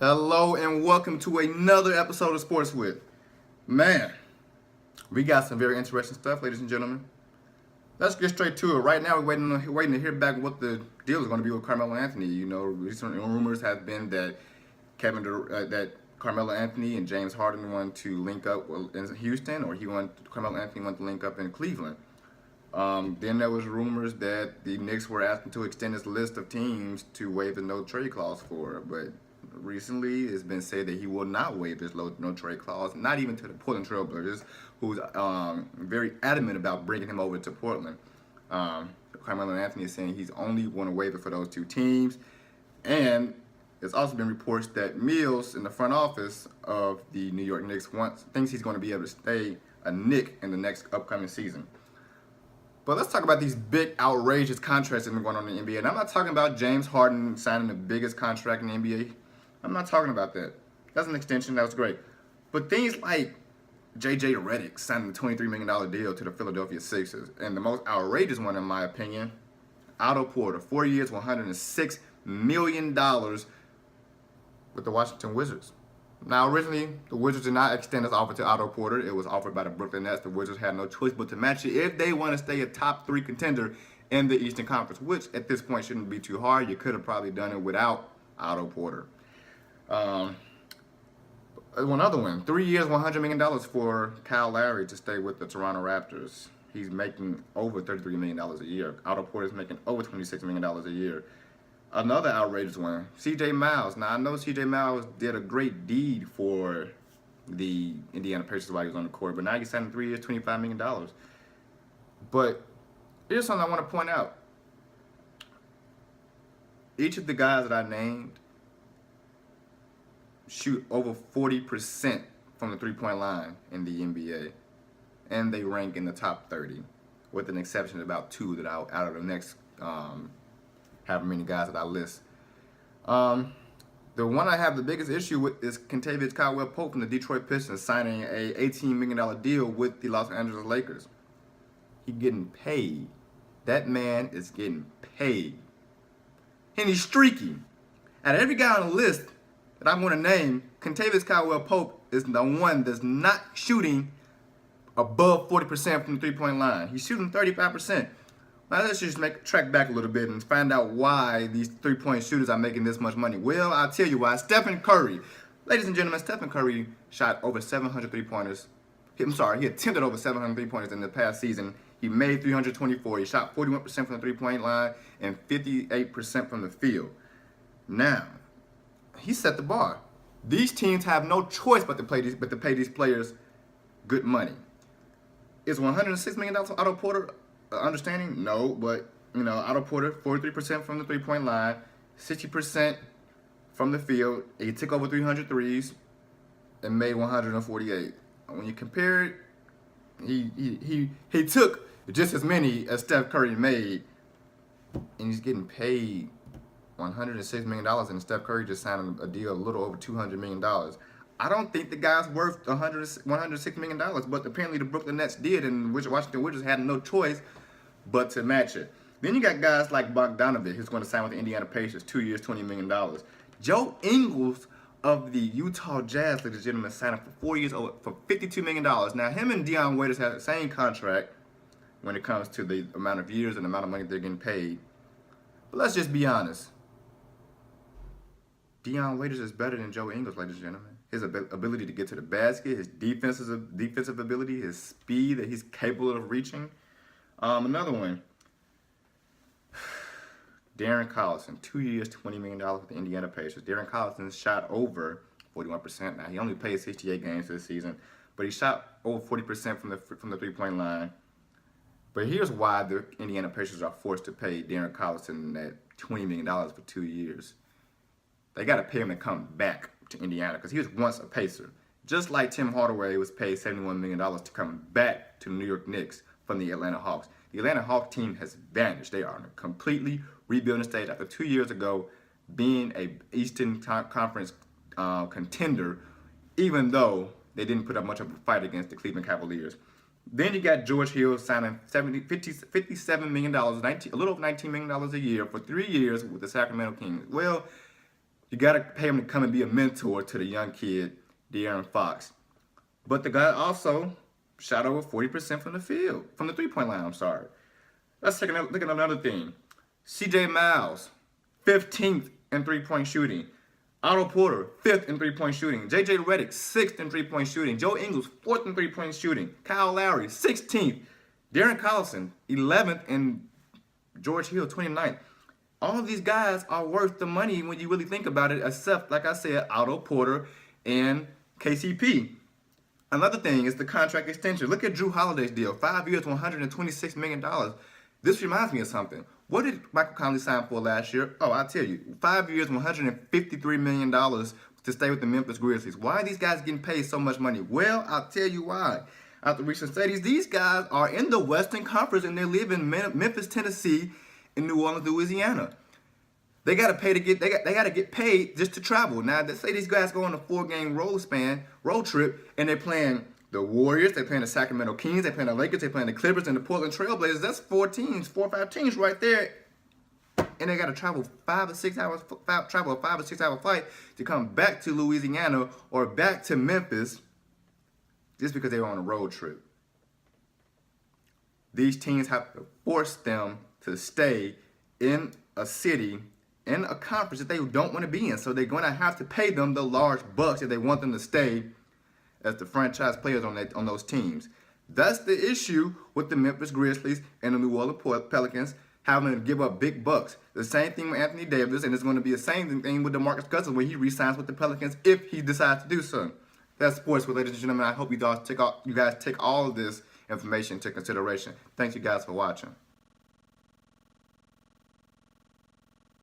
Hello and welcome to another episode of Sports With. Man, we got some very interesting stuff, ladies and gentlemen. Let's get straight to it. Right now, we're waiting to hear back what the deal is going to be with Carmelo Anthony. You know, recent rumors have been that that Carmelo Anthony and James Harden want to link up in Houston, or Carmelo Anthony want to link up in Cleveland. Then there was rumors that the Knicks were asking to extend this list of teams to waive the no trade clause for, but recently it's been said that he will not waive this no trade clause, not even to the Portland Trail Blazers, who's very adamant about bringing him over to Portland. Carmelo Anthony is saying he's only going to waive it for those two teams, and there's also been reports that Mills in the front office of the New York Knicks thinks he's going to be able to stay a Knick in the next upcoming season. But let's talk about these big, outrageous contracts that have been going on in the NBA. And I'm not talking about James Harden signing the biggest contract in the NBA. I'm not talking about that. That's an extension. That was great. But things like J.J. Redick signing a $23 million deal to the Philadelphia Sixers. And the most outrageous one, in my opinion, Otto Porter, 4 years, $106 million with the Washington Wizards. Now, originally, the Wizards did not extend this offer to Otto Porter. It was offered by the Brooklyn Nets. The Wizards had no choice but to match it if they want to stay a top 3 contender in the Eastern Conference, which at this point shouldn't be too hard. You could have probably done it without Otto Porter. One other one, 3 years, $100 million for Kyle Lowry to stay with the Toronto Raptors. He's making over $33 million a year. Otto Porter's making over $26 million a year. Another outrageous one, C.J. Miles. Now, I know C.J. Miles did a great deed for the Indiana Pacers while he was on the court, but now he's signing 3 years, $25 million. But here's something I want to point out. Each of the guys that I named shoot over 40% from the three-point line in the NBA, and they rank in the top 30, with an exception of about 2 that out of the next however many guys that I list. The one I have the biggest issue with is Kentavious Caldwell-Pope from the Detroit Pistons signing a $18 million deal with the Los Angeles Lakers. He's getting paid. That man is getting paid. And he's streaky. Out of every guy on the list that I'm going to name, Kentavious Caldwell-Pope is the one that's not shooting above 40% from the three-point line. He's shooting 35%. Now let's just track back a little bit and find out why these three-point shooters are making this much money. Well, I'll tell you why. Stephen Curry. Ladies and gentlemen, Stephen Curry shot over 700 three-pointers. He attempted over 700 three-pointers in the past season. He made 324. He shot 41% from the three-point line and 58% from the field. Now, he set the bar. These teams have no choice but to pay these players good money. Is $106 million Otto Porter understanding? No, but Otto Porter, 43% from the three-point line, 60% from the field. He took over 300 threes and made 148. When you compare it, he took just as many as Steph Curry made, and he's getting paid $106 million, and Steph Curry just signed a deal a little over $200 million. I don't think the guy's worth $106 million, but apparently the Brooklyn Nets did, and Washington Wizards had no choice but to match it. Then you got guys like Bogdanovic, who's going to sign with the Indiana Pacers, 2 years, $20 million. Joe Ingles of the Utah Jazz, ladies and gentlemen, signed up for 4 years for $52 million. Now, him and Dion Waiters have the same contract when it comes to the amount of years and the amount of money they're getting paid. But let's just be honest. Dion Waiters is better than Joe Ingles, ladies and gentlemen. His ability to get to the basket, his defensive ability, his speed that he's capable of reaching. Another one, Darren Collison, 2 years, $20 million with the Indiana Pacers. Darren Collison shot over 41%. Now, he only played 68 games this season, but he shot over 40% from the three-point line. But here's why the Indiana Pacers are forced to pay Darren Collison that $20 million for 2 years. They got to pay him to come back to Indiana because he was once a Pacer. Just like Tim Hardaway was paid $71 million to come back to the New York Knicks from the Atlanta Hawks. The Atlanta Hawks team has vanished. They are in a completely rebuilding stage after 2 years ago being a Eastern Conference contender, even though they didn't put up much of a fight against the Cleveland Cavaliers. Then you got George Hill signing $57 million, a little over $19 million a year for 3 years with the Sacramento Kings. Well, You got to pay him to come and be a mentor to the young kid, De'Aaron Fox. But the guy also shot over 40% from the field, from the three-point line, I'm sorry. Let's take a look at another thing. C.J. Miles, 15th in three-point shooting. Otto Porter, 5th in three-point shooting. J.J. Redick, 6th in three-point shooting. Joe Ingles, 4th in three-point shooting. Kyle Lowry, 16th. Darren Collison, 11th. And George Hill, 29th. All of these guys are worth the money when you really think about it, except, like I said, Otto Porter and KCP. Another thing is the contract extension. Look at Drew Holiday's deal. 5 years, $126 million. This reminds me of something. What did Michael Conley sign for last year? Oh, I'll tell you. 5 years, $153 million to stay with the Memphis Grizzlies. Why are these guys getting paid so much money? Well, I'll tell you why. After recent studies, these guys are in the Western Conference and they live in Memphis, Tennessee, and New Orleans, Louisiana. They gotta pay to get. They gotta get paid just to travel. Now, let's say these guys go on a 4-game road trip, and they're playing the Warriors, they're playing the Sacramento Kings, they're playing the Lakers, they're playing the Clippers, and the Portland Trailblazers. That's 4 or 5 teams right there, and they gotta travel 5 or 6 hours, travel a 5 or 6 hour flight to come back to Louisiana or back to Memphis, just because they were on a road trip. These teams have to force them to stay in a city, in a conference that they don't want to be in. So they're going to have to pay them the large bucks if they want them to stay as the franchise players on those teams. That's the issue with the Memphis Grizzlies and the New Orleans Pelicans having to give up big bucks. The same thing with Anthony Davis, and it's going to be the same thing with DeMarcus Cousins when he re-signs with the Pelicans if he decides to do so. That's sports, ladies and gentlemen. I hope you guys take all of this information into consideration. Thank you guys for watching.